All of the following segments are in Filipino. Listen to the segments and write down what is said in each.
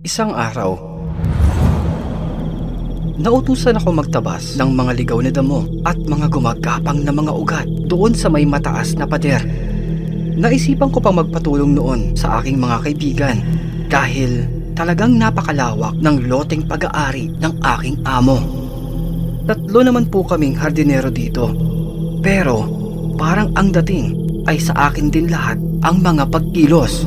Isang araw, nautusan ako magtabas ng mga ligaw na damo at mga gumagapang na mga ugat doon sa may mataas na pader. Naisipan ko pang magpatulong noon sa aking mga kaibigan dahil talagang napakalawak ng loteng pag-aari ng aking amo. 3 naman po kaming hardinero dito, pero parang ang dating ay sa akin din lahat ang mga pagkilos.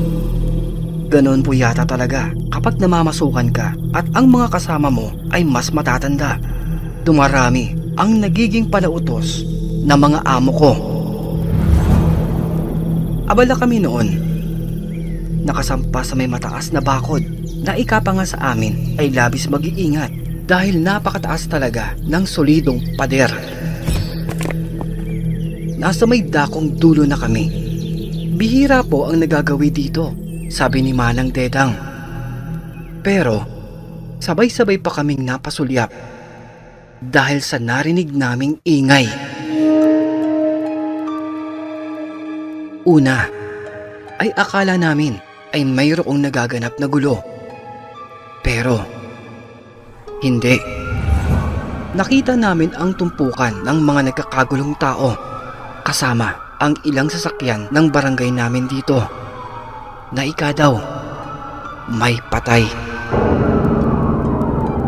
Ganon po yata talaga kapag namamasukan ka at ang mga kasama mo ay mas matatanda. Dumarami ang nagiging palautos na mga amo ko. Abala kami noon. Nakasampa sa may mataas na bakod na ikapa nga sa amin ay labis mag-iingat dahil napakataas talaga ng solidong pader. Nasa may dakong dulo na kami. Bihira po ang nagagawi dito, sabi ni Manang Dedang. Pero sabay-sabay pa kaming napasulyap dahil sa narinig naming ingay. Una ay akala namin ay mayroong nagaganap na gulo. Pero hindi. Nakita namin ang tumpukan ng mga nagkakagulong tao kasama ang ilang sasakyan ng barangay namin dito. Na ika daw, may patay.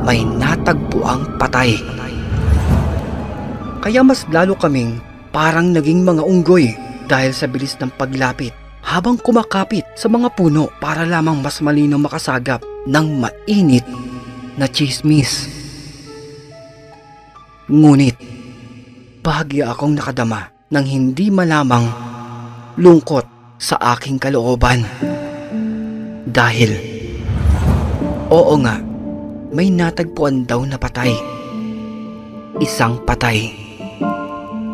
May natagpuang patay. Kaya mas lalo kaming parang naging mga unggoy dahil sa bilis ng paglapit habang kumakapit sa mga puno para lamang mas malinaw makasagap ng mainit na tsismis. Ngunit, bahagya akong nakadama ng hindi malamang lungkot sa aking kalooban. Dahil, oo nga, may natagpuan daw na patay. Isang patay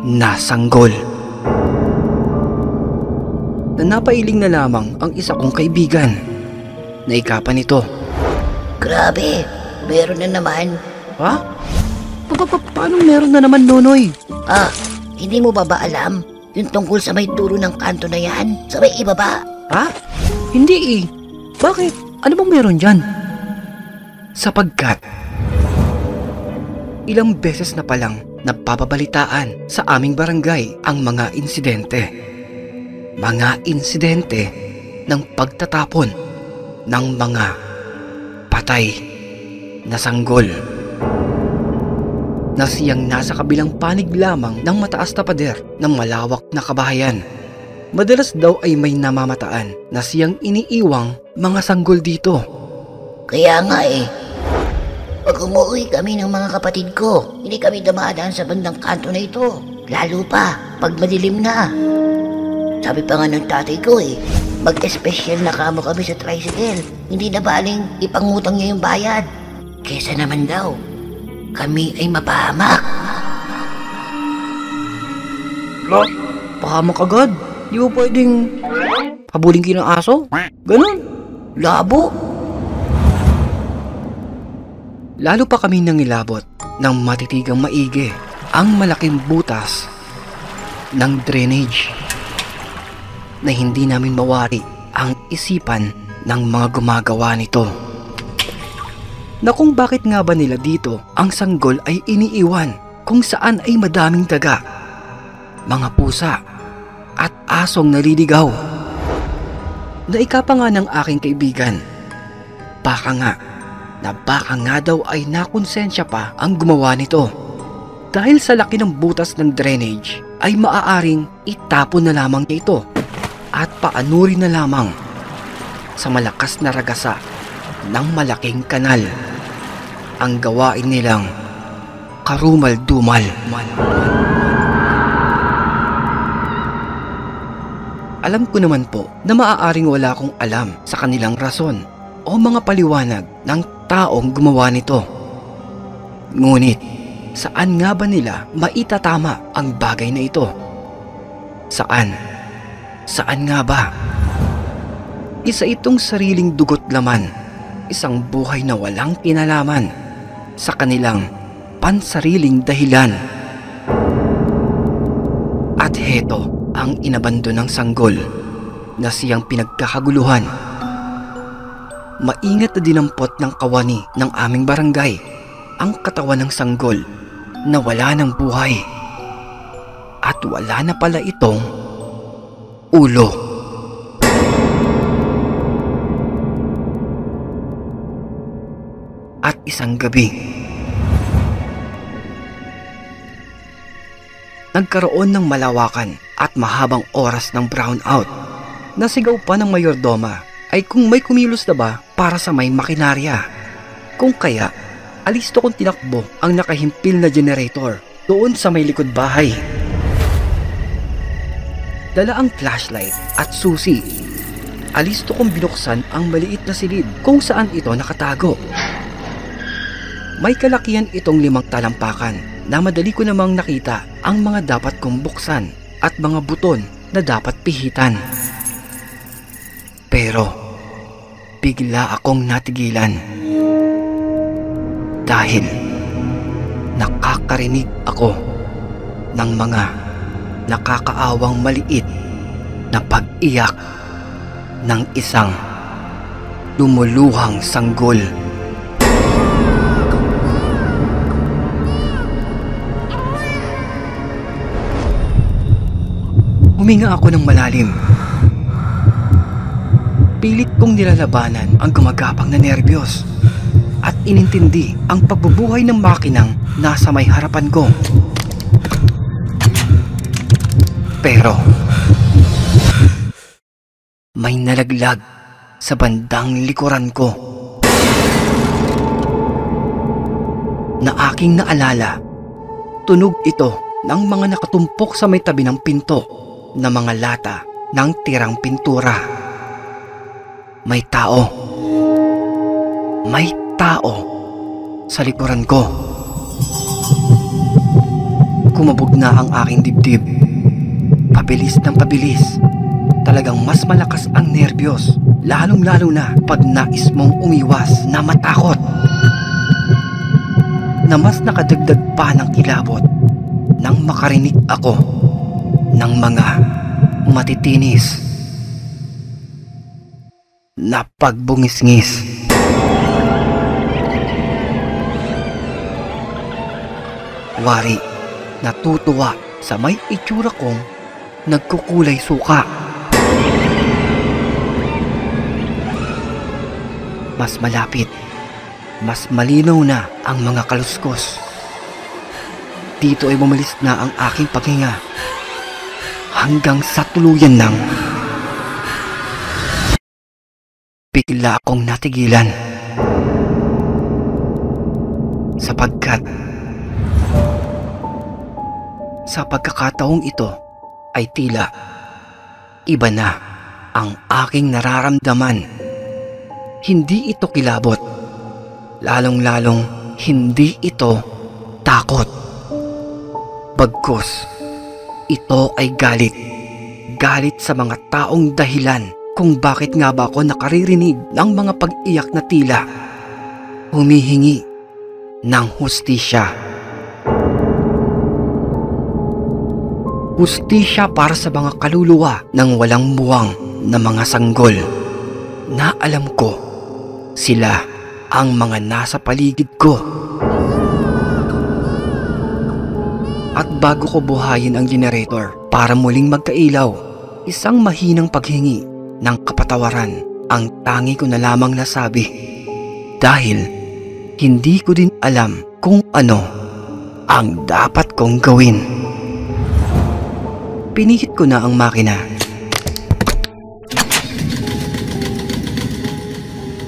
na sanggol. Na napailing na lamang ang isa kong kaibigan na ikapa nito. Grabe, meron na naman. Ha? Paano meron na naman, Nonoy? Hindi mo ba alam? Yung tungkol sa may dulo ng kanto na yan? Sa may ibaba? Ha? Hindi eh. Bakit? Ano bang meron dyan? Sapagkat ilang beses na palang napapabalitaan sa aming barangay ang mga insidente. Mga insidente ng pagtatapon ng mga patay na sanggol na siyang nasa kabilang panig lamang ng mataas na pader ng malawak na kabahayan. Madalas daw ay may namamataan na siyang iniiwang mga sanggol dito. Kaya nga eh. Pag umuwi kami ng mga kapatid ko, hindi kami dumadaan sa bandang kanto na ito. Lalo pa, pag madilim na. Sabi pa nga ng tatay ko eh, mag-espesyal na kamo kami sa tricycle. Hindi na baling ipangutang niya yung bayad. Kesa naman daw, kami ay mapahamak. Pahamak agad? Di mo pwedeng habulin kayo ng aso? Ganon. Labo. Lalo pa kami nangilabot ng matitigang maigi ang malaking butas ng drainage na hindi namin mawari ang isipan ng mga gumagawa nito. Na kung bakit nga ba nila dito ang sanggol ay iniiwan kung saan ay madaming daga, mga pusa at asong naliligaw. Naikapa nga ng aking kaibigan, baka nga daw ay nakonsensya pa ang gumawa nito. Dahil sa laki ng butas ng drainage ay maaaring itapon na lamang niya ito at paanurin na lamang sa malakas na ragasa ng malaking kanal ang gawain nilang karumal-dumal. Alam ko naman po na maaaring wala akong alam sa kanilang rason o mga paliwanag ng taong gumawa nito. Ngunit, saan nga ba nila maitatama ang bagay na ito? Saan? Saan nga ba? Isa itong sariling dugot laman, isang buhay na walang kinalaman sa kanilang pansariling dahilan. At heto ang inabando ng sanggol na siyang pinagkakaguluhan maingat na dinampot ng kawani ng aming barangay ang katawan ng sanggol na wala ng buhay. At wala na pala itong ulo. At isang gabi, nagkaroon ng malawakan at mahabang oras ng brownout. Nasigaw pa ng mayordoma ay kung may kumilos na ba para sa may makinarya. Kung kaya, alisto kong tinakbo ang nakahimpil na generator doon sa may likod bahay. Dala ang flashlight at susi. Alisto kong binuksan ang maliit na silid kung saan ito nakatago. May kalakihan itong 5 talampakan na madali ko namang nakita ang mga dapat kong buksan at mga buton na dapat pihitan. Pero bigla akong natigilan dahil nakakarinig ako ng mga nakakaawang maliit na pag-iyak ng isang lumuluhang sanggol. Huminga ako ng malalim. Pilit kong nilalabanan ang gumagapang na nerbiyos at inintindi ang pagbubuhay ng makinang nasa may harapan ko. Pero may nalaglag sa bandang likuran ko na aking naalala. Tunog ito ng mga nakatumpok sa may tabi ng pinto na mga lata ng tirang pintura. May tao sa likuran ko. Kumabog na ang aking dibdib. Pabilis ng pabilis. Talagang mas malakas ang nerbiyos, lalong-lalo na pag nais mong umiwas na matakot. Na mas nakadagdag pa ng kilabot nang makarinig ako ng mga matitinis na pagbungis-ngis. Wari, natutuwa sa may itsura kong nagkukulay suka. Mas malapit, mas malinaw na ang mga kaluskos. Dito ay bumalis na ang aking paghinga hanggang sa tuluyan ng bigla akong natigilan sapagkat sa pagkakataong ito ay tila iba na ang aking nararamdaman. Hindi ito kilabot, lalong-lalong hindi ito takot. Bagkus, ito ay galit. Galit sa mga taong dahilan kung bakit nga ba ako nakaririnig ng mga pag-iyak na tila humihingi ng hustisya. Hustisya para sa mga kaluluwa ng walang buwang na mga sanggol na alam ko sila ang mga nasa paligid ko. At bago ko buhayin ang generator para muling magkailaw, isang mahinang paghingi ng kapatawaran ang tangi ko na lamang nasabi dahil hindi ko din alam kung ano ang dapat kong gawin. Pinihit ko na ang makina.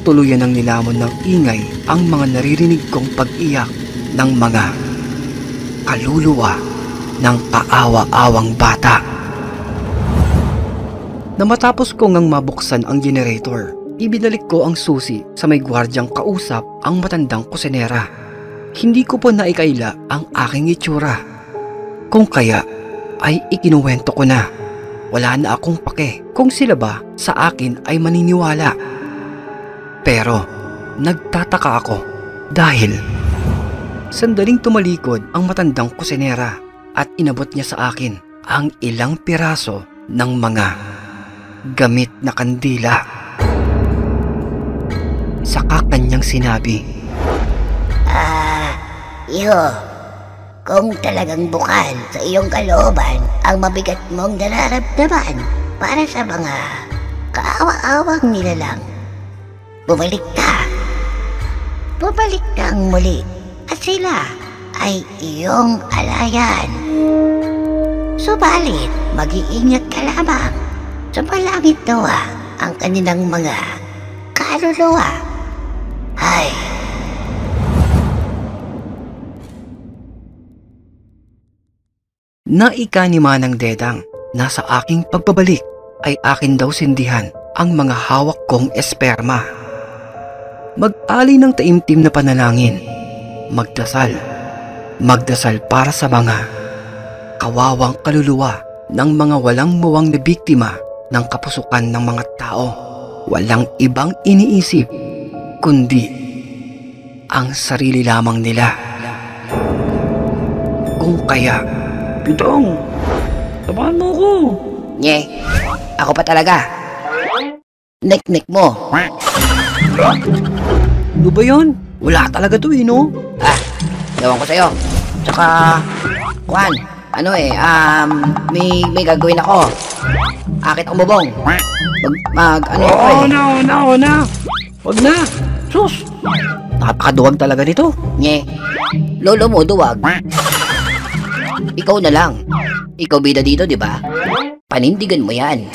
Tuluyan ng nilamon ng ingay ang mga naririnig kong pag-iyak ng mga kaluluwa ng kaawa-awang bata. Na matapos ko ngang mabuksan ang generator, ibinalik ko ang susi sa may gwardyang kausap ang matandang kusinera. Hindi ko po naikaila ang aking itsura. Kung kaya ay ikinuwento ko na. Wala na akong pake kung sila ba sa akin ay maniniwala. Pero nagtataka ako dahil sandaling tumalikod ang matandang kusinera at inabot niya sa akin ang ilang piraso ng mga gamit na kandila. Saka kanyang sinabi, Iyo, kung talagang bukal sa iyong kalooban ang mabigat mong nararamdaman para sa mga kaawa-awang nilalang, bumalik ka. Bumalik kang muli at sila ay iyong alayan. Subalit, mag-iingat ka lamang. Sumalangit nawa ang kanilang mga kaluluwa. Ay, naika ni Manang Dedang na sa aking pagbabalik ay akin daw sindihan ang mga hawak kong esperma. Mag-alay ng taimtim na panalangin, magdasal para sa mga kawawang kaluluwa ng mga walang muwang na biktima ng kapusukan ng mga tao. Walang ibang iniisip kundi ang sarili lamang nila. Kung kaya, Pitong, tabahan mo ko. nye, ako pa talaga. Nek-nek mo. ano ba yun? Wala talaga to no? Ewan ko sa'yo. Tsaka, Juan, may gagawin ako. Akit ang bubong. Ano ako eh. na. Wag na. Sus. Napakaduwag talaga nito. Nye, lolo mo duwag. Ikaw na lang. Ikaw bida dito, di ba? Panindigan mo yan.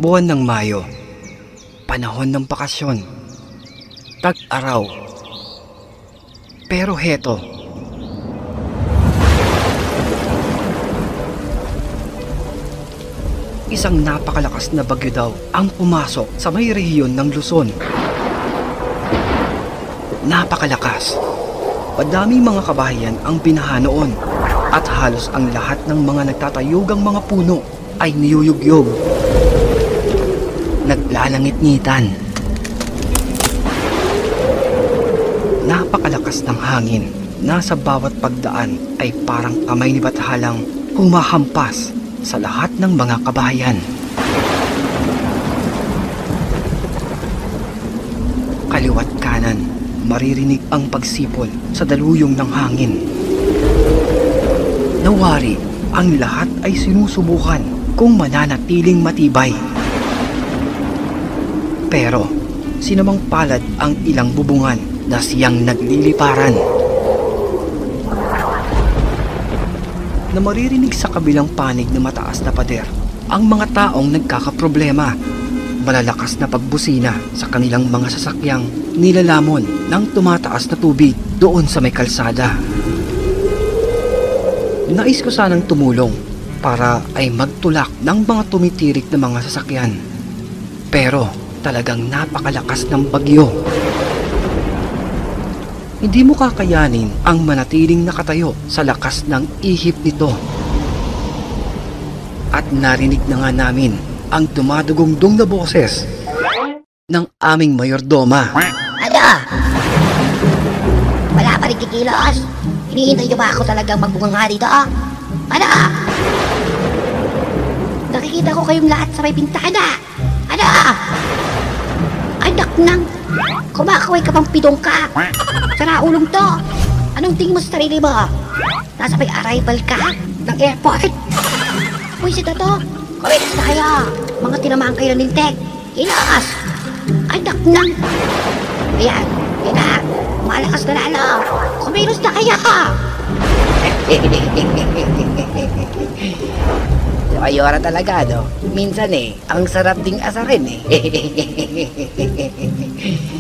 Buwan ng Mayo, panahon ng bakasyon, tag-araw. Pero heto, isang napakalakas na bagyo daw ang pumasok sa may rehiyon ng Luzon. Napakalakas. Madaming mga kabahayan ang binaha noon at halos ang lahat ng mga nagtatayugang mga puno ay niyuyugyog. Naglalangit-ngitan. Napakalakas ng hangin. Nasa bawat pagdaan ay parang kamay ni Bathalang humahampas sa lahat ng mga kabahayan. Kaliwat kanan, maririnig ang pagsipol sa daluyong ng hangin. Nawari, ang lahat ay sinusubukan kung mananatiling matibay. Pero, sinamang palad ang ilang bubungan na siyang nagliliparan. Na maririnig sa kabilang panig na mataas na pader ang mga taong nagkakaproblema. Malalakas na pagbusina sa kanilang mga sasakyang nilalamon ng tumataas na tubig doon sa may kalsada. Nais ko sanang tumulong para ay magtulak ng mga tumitirik na mga sasakyan. Pero talagang napakalakas ng bagyo. Hindi mo kakayanin ang manatiling nakatayo sa lakas ng ihip nito. At narinig na nga namin ang dumadugong-dung na boses ng aming mayordoma. Ano? Wala pa rin kikilos? Hinihintay niyo ba ako talagang magbunganga dito? Ano? Nakikita ko kayong lahat sa may bintana. Ano? Anak nang, kumakaway ka pang pidong ka. Sara ulong to. Anong tingin mo sa sarili mo? Nasa may arrival ka ng airport? Puwisit na to. Kumilos na kayo. Mga tinamaan kayo ng lintik. Ilas. Anak nang. Ayan. Yan na. Malakas na lalo. Kumilos na kayo. Ayora talaga, no? Minsan ang sarap ding asarin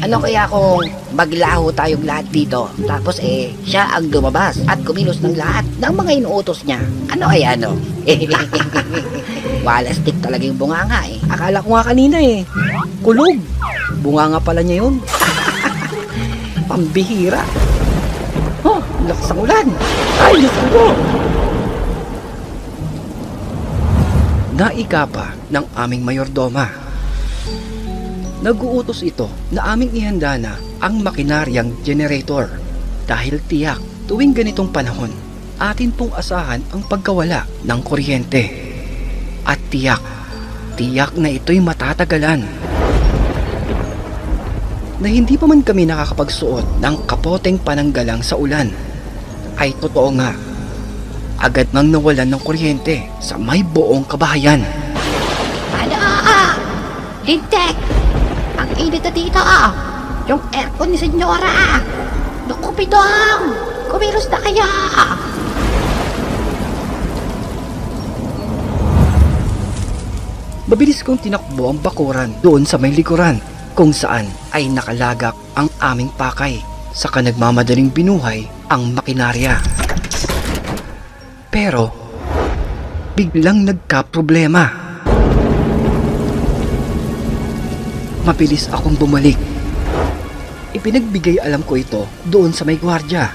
Ano kaya kung maglaho tayong lahat dito, tapos siya ang lumabas at kumilos ng lahat ng mga inuutos niya? Ano kaya, no? Walastik talaga yung bunganga Akala ko nga kanina kulog. Bunganga pala niya yun. Pambihira. Oh, lakas ang ulan. Ay, Diyos ko. Naika pa ng aming mayordoma. Nag-uutos ito na aming ihanda na ang makinaryang generator dahil tiyak tuwing ganitong panahon atin pong asahan ang pagkawala ng kuryente. At tiyak na ito'y matatagalan. Na hindi pa man kami nakakapagsuot ng kapoteng pananggalang sa ulan, ay totoo nga, agad nang nawalan ng kuryente sa may buong kabahayan. Ano? Lintek! Ang init na dito! Yung aircon ni Senyora! Naku, Pidong! Kumilos na kaya! Mabilis kong tinakbo ang bakuran doon sa may likuran, kung saan ay nakalagak ang aming pakay. Saka nagmamadaling binuhay ang makinarya. Pero biglang nagka-problema. Mabilis akong bumalik. Ipinagbigay alam ko ito doon sa may gwardya.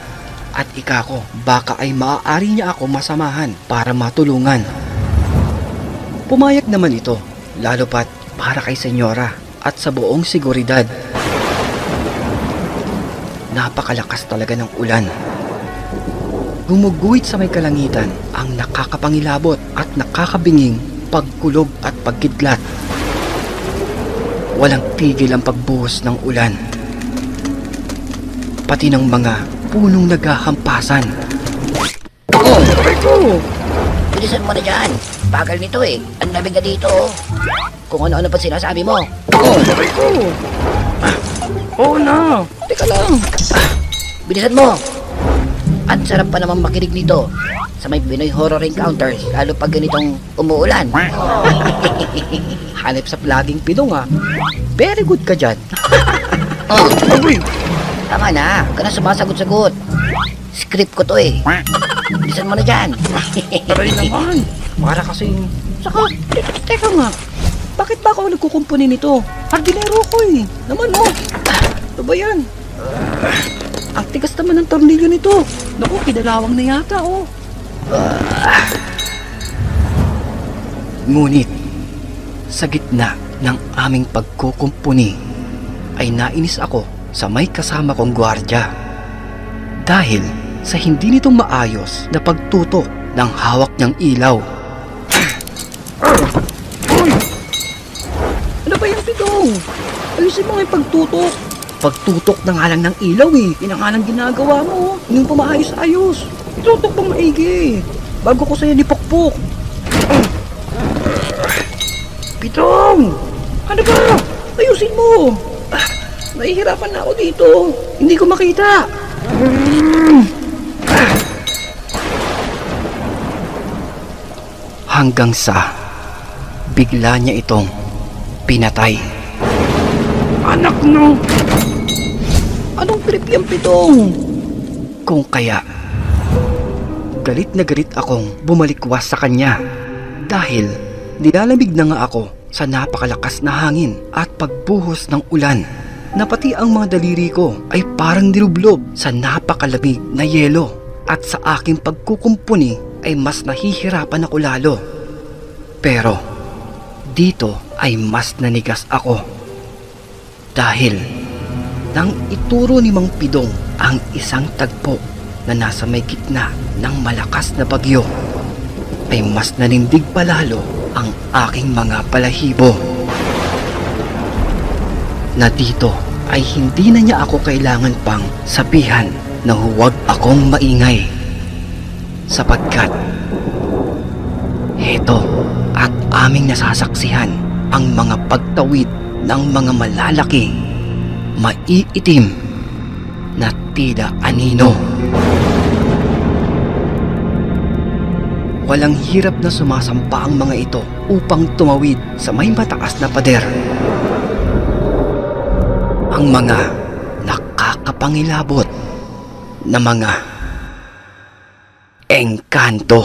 At ikako, baka ay maaari niya ako masamahan para matulungan. Pumayag naman ito, lalo pat para kay Senyora at sa buong seguridad. Napakalakas talaga ng ulan. Gumuguhit sa may kalangitan ang nakakapangilabot at nakakabinging pagkulog at pagkidlat. Walang tigil ang pagbuhos ng ulan. Pati ng mga punong naghahampasan. Oh! Bilisan mo na dyan! Bagal nito eh! Ang lamig na dito! Kung ano-ano pa sinasabi mo! Oo na. Teka lang! Bilisan mo! Ang sarap pa naman makinig nito sa may Pinoy horror encounters, lalo pag ganitong umuulan. Hanip sa vlogging Pidong ah. Very good ka dyan. Oh, tama na, ka na sumasagot-sagot. Script ko to eh. Bilisan mo na dyan. Aray naman. Para kasing... Saka, teka nga. Bakit ba ako nagkukumpuni nito? Hardinero ko eh. Naman mo. Ano ba yan? Ang tigas naman ng tornilyo nito. Naku, kinalawang na yata oh. Ngunit, sa gitna ng aming pagkukumpuni, ay nainis ako sa may kasama kong gwardya. Dahil sa hindi nitong maayos na pagtutok ng hawak niyang ilaw. Ano ba yung Pidong? Ayusin mo nga yung pagtutok. Pagtutok na nga lang ng ilaw eh. Yun ang nga lang ginagawa mo. Hindi mo pa maayos-ayos. Itutok pang maigi. Bago ko sa'yo nipukpok. Pidong! Ano ba? Ayusin mo. Nahihirapan na ako dito. Hindi ko makita. Hanggang sa bigla niya itong pinatay. Anak no. Anong trip yung Pidong? Kung kaya, galit na galit akong bumalikwas sa kanya. Dahil nilalamig na nga ako sa napakalakas na hangin at pagbuhos ng ulan, na pati ang mga daliri ko ay parang nilublob sa napakalamig na yelo. At sa aking pagkukumpuni ay mas nahihirapan ako lalo. Pero dito ay mas nanigas ako. Dahil nang ituro ni Mang Pidong ang isang tagpo na nasa may gitna ng malakas na bagyo, ay mas nanindig palalo ang aking mga balahibo. Na dito ay hindi na niya ako kailangan pang sabihan na huwag akong maingay. Sapagkat heto at aming nasasaksihan ang mga pagtawid ng mga malalaki, maiitim na tila anino. Walang hirap na sumasampa ang mga ito upang tumawid sa may mataas na pader. Ang mga nakakapangilabot na mga engkanto.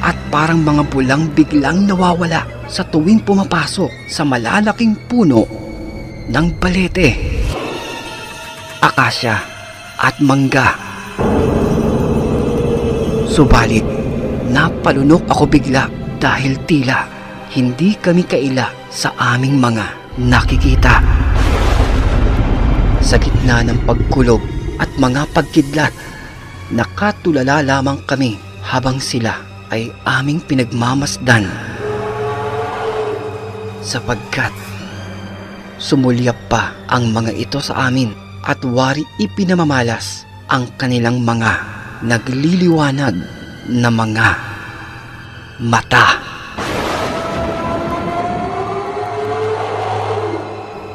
At parang mga bulang biglang nawawala sa tuwing pumapasok sa malalaking puno ng balete, akasya at mangga. Subalit, napalunok ako bigla dahil tila hindi kami kaila sa aming mga nakikita. Sa gitna ng pagkulog at mga pagkidlat, nakatulala lamang kami habang sila ay aming pinagmamasdan. Sapagkat sumulyap pa ang mga ito sa amin at wari ipinamamalas ang kanilang mga nagliliwanag na mga mata.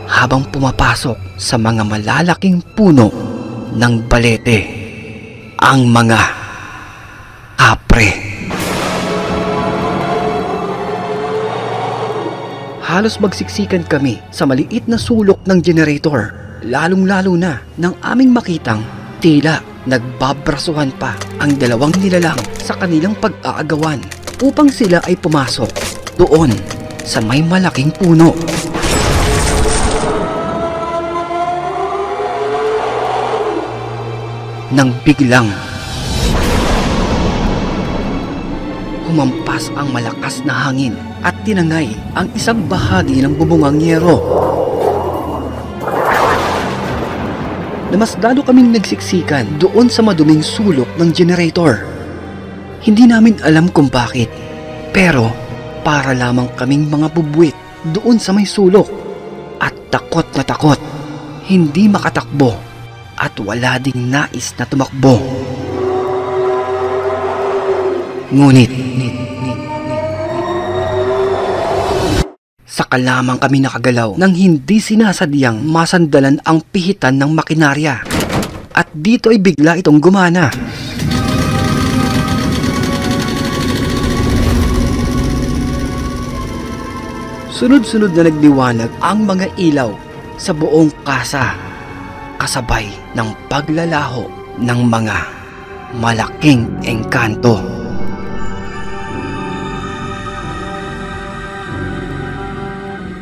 Habang pumapasok sa mga malalaking puno ng balete ang mga kapre. Halos magsiksikan kami sa maliit na sulok ng generator, lalong-lalo na nang aming makitang tila nagbabrasuhan pa ang dalawang nilalang sa kanilang pag-aagawan upang sila ay pumasok doon sa may malaking puno. Nang biglang humampas ang malakas na hangin at tinangay ang isang bahagi ng bubungang yero. Na mas lalo kaming nagsiksikan doon sa maduming sulok ng generator. Hindi namin alam kung bakit, pero para lamang kaming mga bubwit doon sa may sulok at takot na takot, hindi makatakbo at wala ding nais na tumakbo. Ngunit saka lamang kami nakagalaw nang hindi sinasadyang masandalan ang pihitan ng makinarya. At dito ay bigla itong gumana. Sunod-sunod na nagliwanag ang mga ilaw sa buong kasa, kasabay ng paglalaho ng mga malaking engkanto.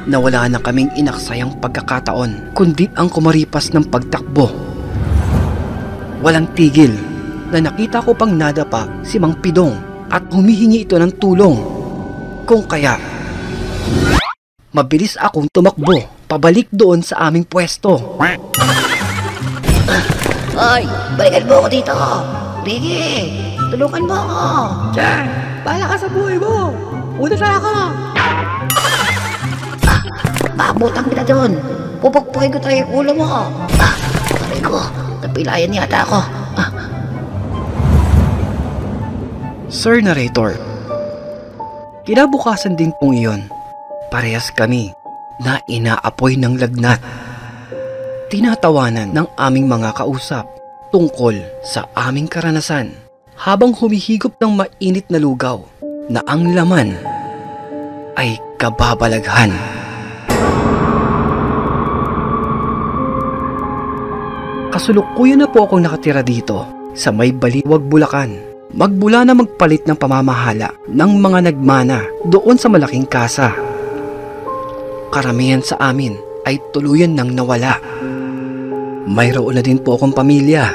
Nawala na kaming inaksayang pagkakataon, kundi ang kumaripas ng pagtakbo. Walang tigil na nakita ko pang nadapa si Mang Pidong at humihingi ito ng tulong. Kung kaya, mabilis akong tumakbo pabalik doon sa aming pwesto. Ay, balikan mo ako dito. Biggie, tulungan mo ako. Diyan, bahala ka sa buhay mo. Una na ako. Maabutang kita doon. Pupukpukin ko tayo yung ulo mo. Sabi ko, napilayan yata ako. Sir Narrator, kinabukasan din pong iyon, parehas kami na inaapoy ng lagnat. Tinatawanan ng aming mga kausap tungkol sa aming karanasan habang humihigop ng mainit na lugaw na ang laman ay kababalaghan. Kasalukuyan na po akong nakatira dito sa may Baliwag, Bulacan. Magmula na magpalit ng pamamahala ng mga nagmana doon sa malaking kasa. Karamihan sa amin ay tuluyan nang nawala. Mayroon na din po akong pamilya.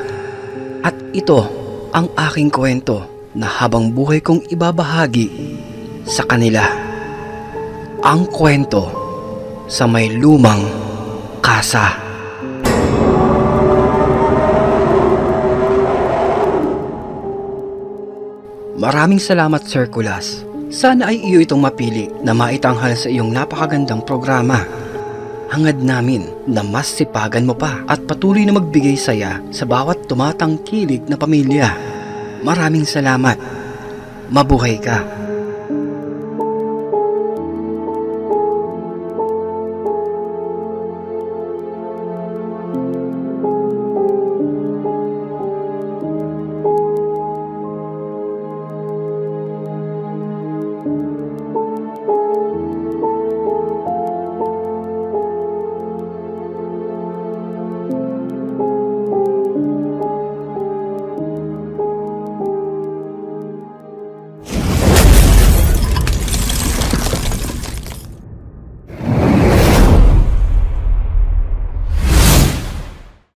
At ito ang aking kwento na habang buhay kong ibabahagi sa kanila. Ang kwento sa may lumang kasa. Maraming salamat, Sir Kulas. Sana ay iyo itong mapili na maitanghal sa iyong napakagandang programa. Hangad namin na mas sipagan mo pa at patuloy na magbigay saya sa bawat tumatangkilik na pamilya. Maraming salamat. Mabuhay ka.